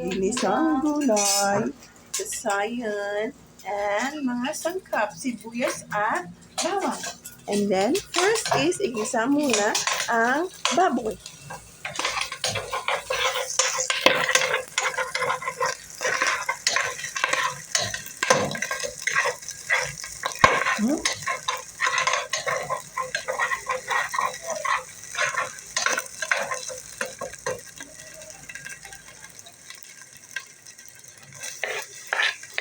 ginisang gulay, sasayan, and mga sangkap, sibuyas at bawang. And then, first is, igisa muna ang baboy.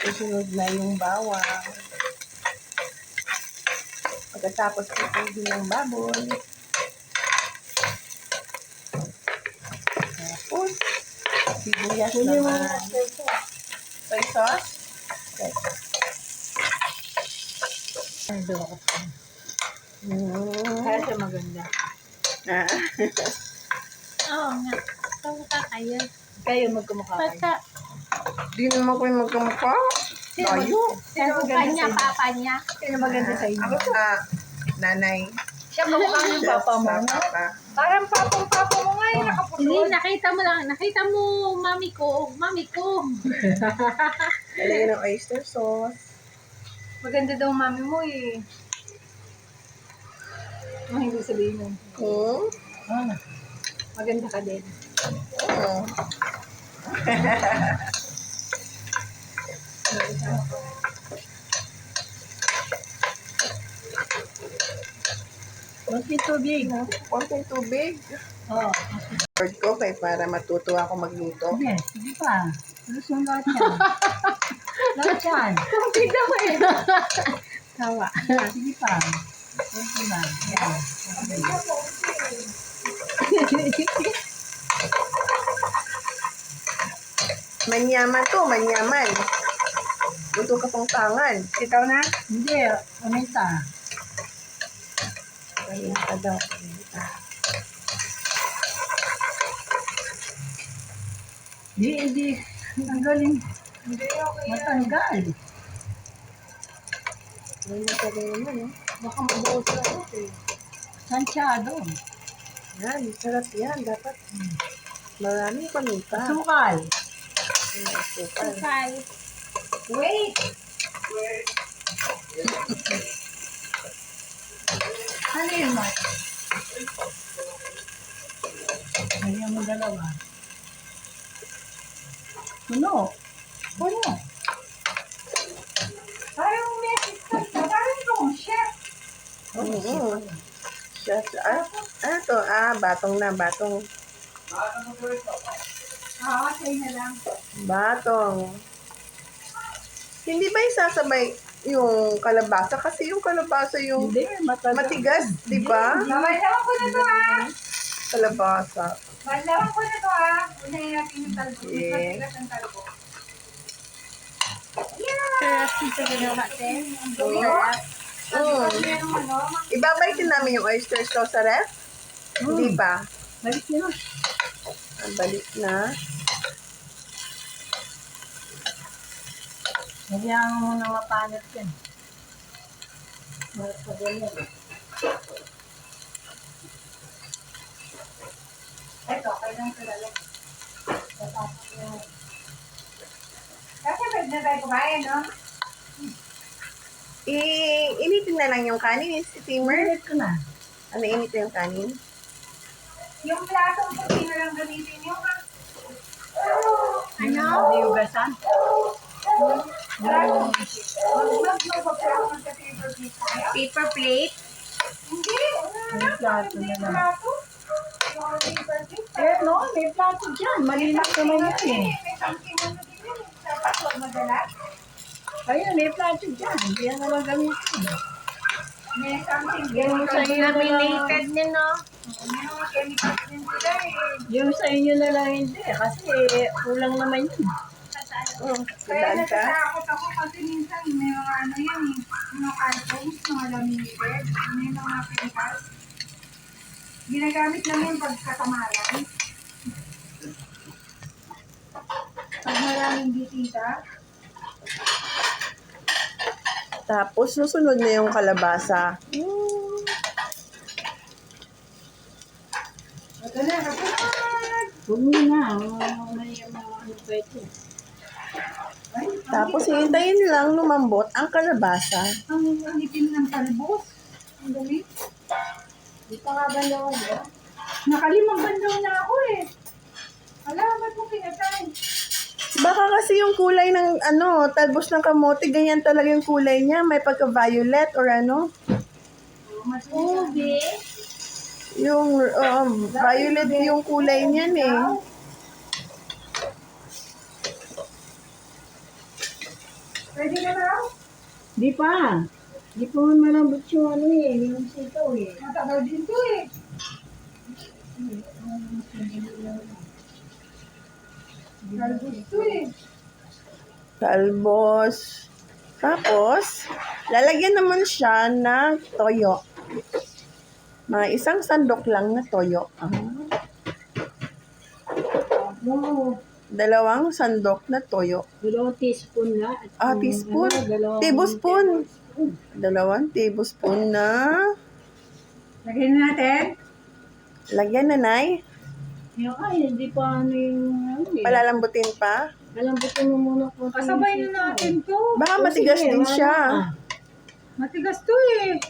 Susunod na yung bawang. Pagkatapos din ng baboy. Tapos, sibuyas naman. Soy sauce. Okay. Kaya siya maganda. Oo nga. Kamukha kayo. Kayo magkamukha kayo. Basta, Di naman ko yung magkamukha. Tayo. Sino papa maganda niya, sa inyo? papa niya. Sino maganda sa inyo? Ako sa nanay. Siya kamukha ng papa mo, Sa no? papa. Parang papa mo nga yung Hindi, nakapulod. nakita mo lang. Nakita mo, mami ko. Mami ko. Lagyan ng oyster sauce. Maganda daw mami mo eh. Hindi sabihin mo. Maganda ka din. Oo. Konti tubig. Konting tubig. Oo. Word ko kay para matuto ako magluto. Sige, sige pa. Tulos mo lahat yan. Lahat yan. Konti daw eh. Tawa. Sige pa. Konti na. Yan. Manyaman to, manyaman. Luto ka pang tangan. Sitaw na? Hindi. Uminta. Ayun ka daw. Hindi. Tanggalin. Hindi, okay. Matanggal. Ayun na sabi naman, eh. Baka mabuos na ako eh. Sansyado. Yan, sarap yan. Dapat maraming paminta. Sukal. Ayun, asukal. Sukal. Wait. Ano yun, Mark? Ganyan mo dalawa. Puno. Parang may assistant ka. Parang itong chef. Oo. Chef, ano to? Batong na, batong. Sa'yo na lang. Batong. Hindi ba isasabay yung kalabasa? Kasi yung kalabasa yung Hindi, matigas, di ba? Malawan ko na to ha. Kalabasa. Malawan ko na to ha. Unahin natin yung talbo. Yeah. Matigas ang talbo. Sarap dito ginawa, Sen. Mm. Merong ano. Ibabalik din namin yung oyster sauce sa ref? Hindi pa. Balik nyo. Balik na. Nagyangan mo na mapanat yan. Magpaganyan. Ito, kailang kalala. Tatapos yan. Kasi pwede na tayo kumain, no? Initin na lang yung kanin, steamer. Ulit ko na. Ano init yung kanin? Yung platong puti na lang gamitin nyo, ha? Ano? Hindi ugasan. Magpapaplatong sa paper plate tayo? Paper plate. Hindi. May plato na lang. Eh, no, may plato dyan. Malinak naman yan eh. May something ano din yun. Dapat huwag madalas. Ayun, may plato dyan. Hindi yan naman gamitin. May something din. Yung sa laminated niya, no? May mga chemicals din sila eh. Yung sa inyo na lang hindi. Kasi kulang naman yun. Kaya Dadaan ka? natatakot ako kasi minsan may mga ano yan eh. Mga cartons, mga laminated. May mga chemicals. Ginagamit lang yung pagkatamaran. Pag maraming bisita. Tapos, susunod na yung kalabasa. Ito na, kapag! Huwag mo na. May mga Ano ba ito? Tapos hintayin lang lumambot ang kalabasa. Ang itim ng talbos. Ang dali. Di pa nga bandaw ano? Nakalimang bandaw na ako eh. Alamat mo pinatay. Baka kasi yung kulay ng talbos ng kamote, ganyan talaga yung kulay niya. May pagka-violet or ano. Ube. Yung violet yung kulay niyan eh. Pwede na na? Di pa. Di pa man malambot yung ano eh. Yung sitaw eh. Matagal din to eh. Talbos to eh. Talbos. Tapos, lalagyan naman siya ng toyo. Mga isang sandok lang na toyo. Oo. 2 sandok na toyo. 2 teaspoon na. At Teaspoon. dalawang Tablespoon. 2 tablespoon na. Lagyan na natin. Lagyan na, Nay. Yung hindi pa ano yung ano eh. Palalambutin pa. Lalambutin mo muna po. Kasabay na natin to. Baka matigas din siya. Matigas to eh.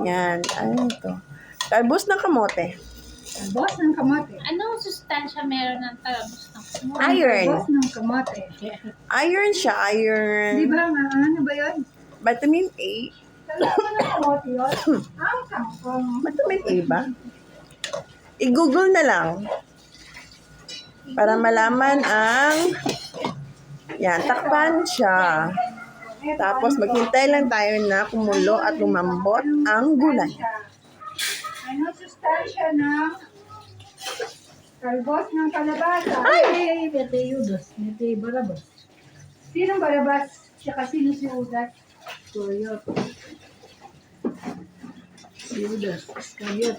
Yan. Ano to? Talbos ng kamote. Boss ng kamate. Anong sustansya meron ng talabos ng Iron. Boss ng kamate. Iron siya. Iron. Di ba nga? Ano ba yun? Vitamin A. Talaga ng kamote yun? Ang kangkong. Vitamin A ba? I-google na lang. Para malaman ang... Yan, takpan siya. Tapos maghintay lang tayo na kumulo at lumambot ang gulay. Ano sustansya ng talbos ng kalabasa? Ay! Ito Yudas. Ito Barabas. Sinong Barabas? Siya kasi si Yudas. Koyot. Si Yudas. Koyot.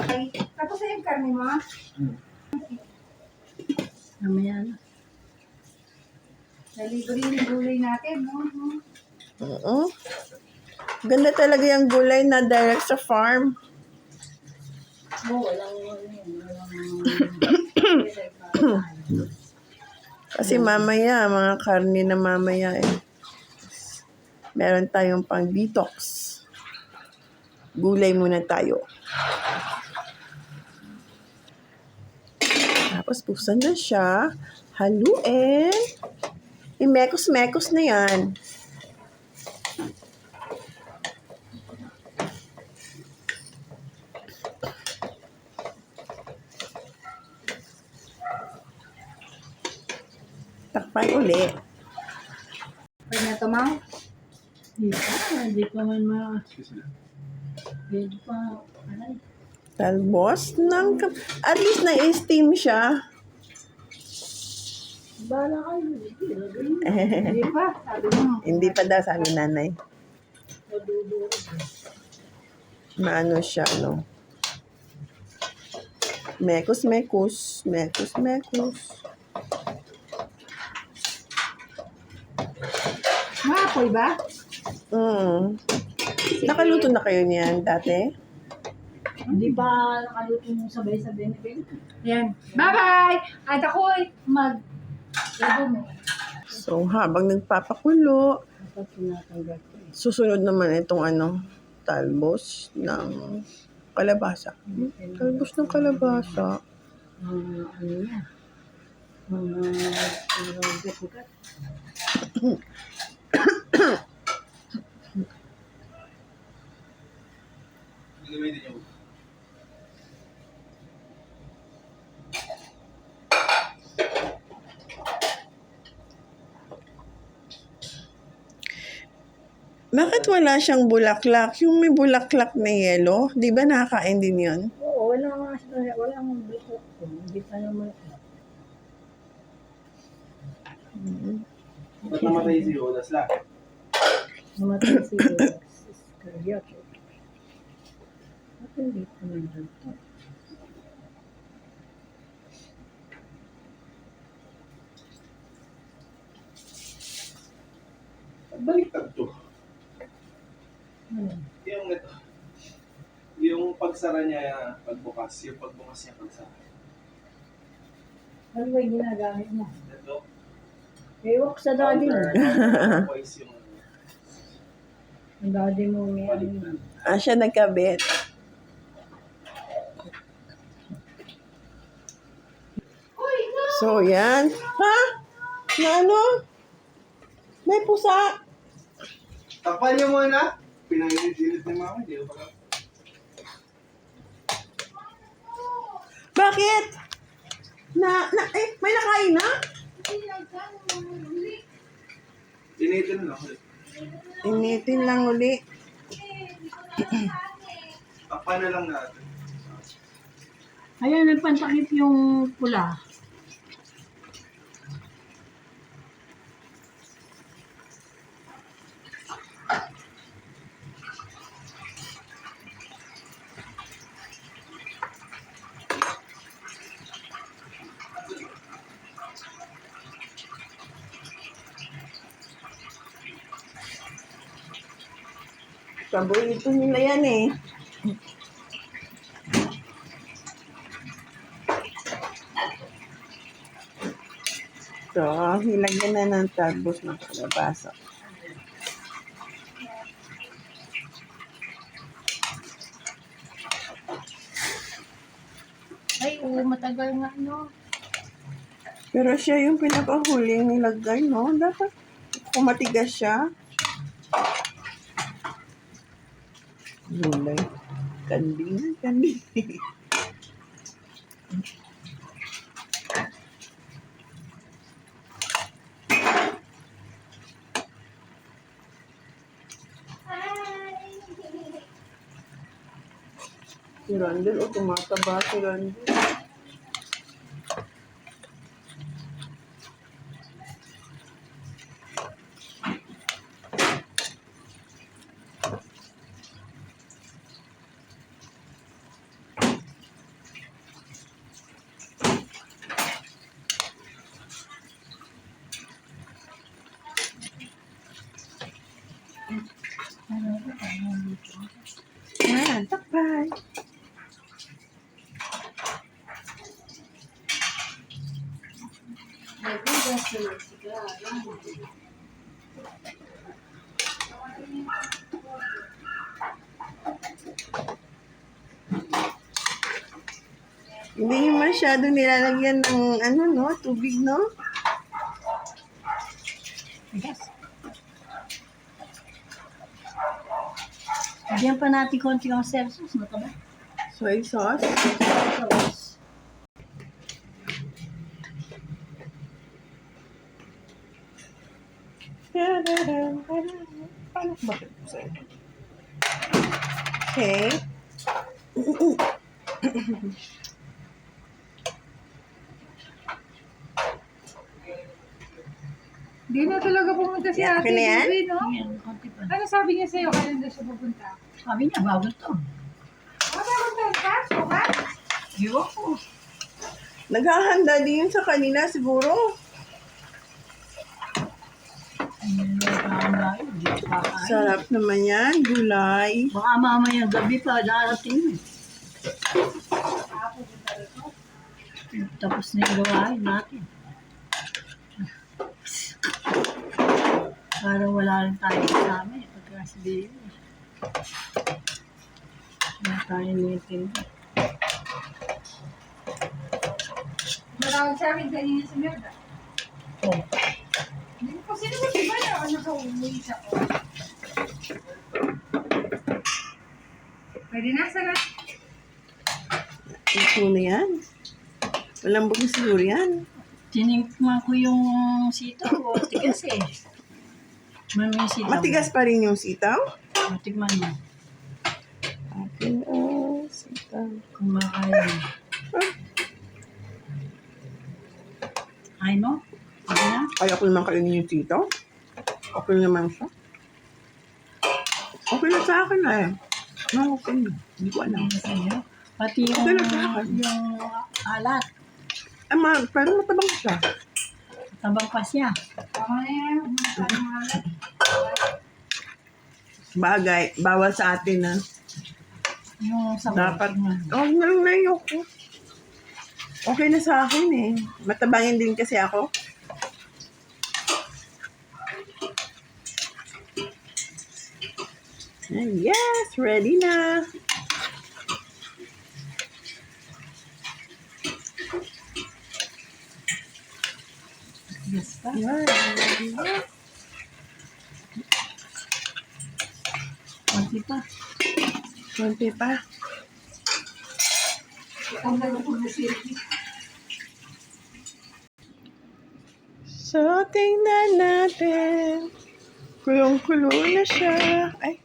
Okay. Tapos na yung karne mo? Mamaya na. Nalibre yung gulay natin, no? Oo. Ganda talaga yung gulay na direct sa farm. Kasi mamaya, mga karne na mamaya eh. Meron tayong pang detox. Gulay muna tayo. Tapos buksan na siya. Haluin. Imekos-mekos na yan. Takpan uli. Pwede na ito, Mang? Hindi pa man Hindi pa. Aray. Talbos ng... At least na-steam siya. Bala kayo. Hindi pa. Sabi mo. Hindi pa daw, sabi nanay. Maduduro. Maano siya, no? Mekos-mekos. Mekos-mekos. Maapoy ba? Nakaluto na kayo niyan dati? Hindi pa nakaluto yung sabay-sabay na kayo. Yan. Bye-bye! At ako'y So, habang nagpapakulo, Dapat tinatanggal ko eh. susunod naman itong talbos ng kalabasa. Talbos ng kalabasa. Ano niya? Mga gat-gat. Bakit wala siyang bulaklak? Yung may bulaklak na yelo, di ba nakakain din yun? Oo, wala nga bukok ko. Hindi pa naman. Ba't namatay si Odas lang? Namatay si Iskariot. Ba't hindi pa naman ito? Baliktad to. Ano? Yung pagsara niya, pagbukas niya pagsara. Ano ba yung ginagamit mo? Ito, Ewan ko sa daddy mo. Voice yung Ang daddy mo may baliktad. Siya nagkabit. So, yan. Ha? Na ano? May pusa. Takpan niyo muna. Pinangilit-ilit ni mama. Hindi ko pa. Bakit? May nakain na? Initin lang. Initin lang uli. Takpan na lang natin. Ayan, nagpantakip yung pula. Paborito nila yan eh. So, hilagyan na ng talbos ng kalabasa. Ay, oo, matagal nga, no? Pero siya yung pinakahuling nilagay, no? Dapat kung matigas siya. Gulay. Kanding. Si Randall, o tumataba si Randall. Yan, takpan. Hindi yung masyado nilalagyan ng ano, no? Tubig, no? Yes. Lagyan pa natin konti ng sauce. Ano ka ba? Soy sauce. Sauce. Paano ba ito sa'yo? Okay. Hindi na talaga pumunta si Yeah, Ate okay na yan? Bibi, no? Ayan, konti pa. Ano sabi niya sa'yo kaya hindi siya pupunta? Sabi niya, bawal to. Pupunta ka? Suka? Ewan ko. Naghahanda din yun sa kanila siguro. Ayan, nagkakain. Hindi ko kakain. Sarap naman yan. Gulay. Baka mamaya gabi pa darating. Tapos na yung gawain natin. Parang wala rin tayo kasama eh. Pagka si Baby. Wala tayo nitindi. Marawag sa akin kanina si Merda. Oh. Hindi ko kasi naman iba na ano ka umuwi siya ko. Pwede na, sagat. Ito na yan. Walang buong siguro yan. Tinigman ko yung sitaw ko. Tigas eh. May sitaw. Matigas pa rin yung sitaw. Matigman mo. Akin, sitaw. Kung makakain. Ay mo? Sige na. Kaya ko naman kainin yung sitaw. Okay naman siya. Okay na sa akin eh. No, okay na. Hindi ko alam. Ano sa'yo? Pati yung, Okay lang sa akin. yung alat. Pero matabang siya. Tabang pa siya. Tama na yan. Bagay. Bawal sa atin na. Yung sa Dapat. Nayoko. Okay na sa akin eh. Matabangin din kasi ako. And yes, ready na. Yes pa. Yan. Konti pa. Konti pa. Ang gano'n ko na silky. So, tingnan natin. Kulong-kulo na siya. Ay.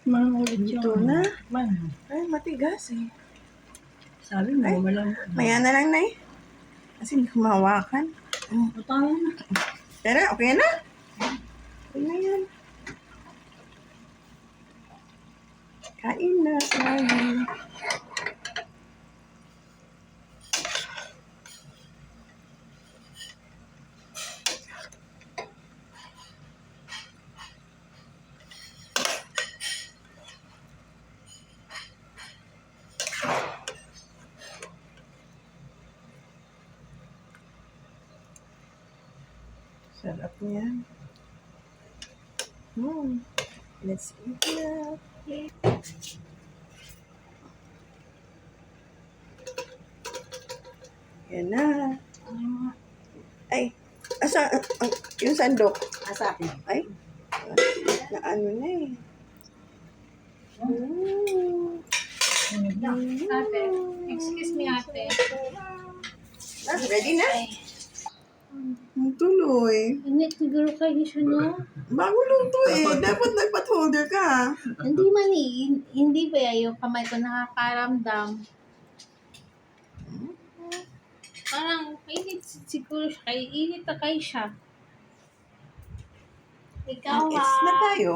Mahulit Ito yun. na. Man, Ay, matigas eh. sabi mo, Ay, walang... Maya na lang, Nay. Kasi hindi ko mahawakan. Tayo na. Pero, okay na? Okay na yan. Kain na, sorry. Sarap niyan. Let's eat na. Yan na. Ay, asa, yung sandok. Asa akin. Ay, na ano na eh. Ate, excuse me ate. Ready na? Tuloy. Init siguro kayo siya, no? Bago luto eh. Dapat nagpat holder ka. Hindi man hindi ba yung kamay ko nakakaramdam? Parang init siguro siya. Init na kayo siya. Ikaw It's na tayo.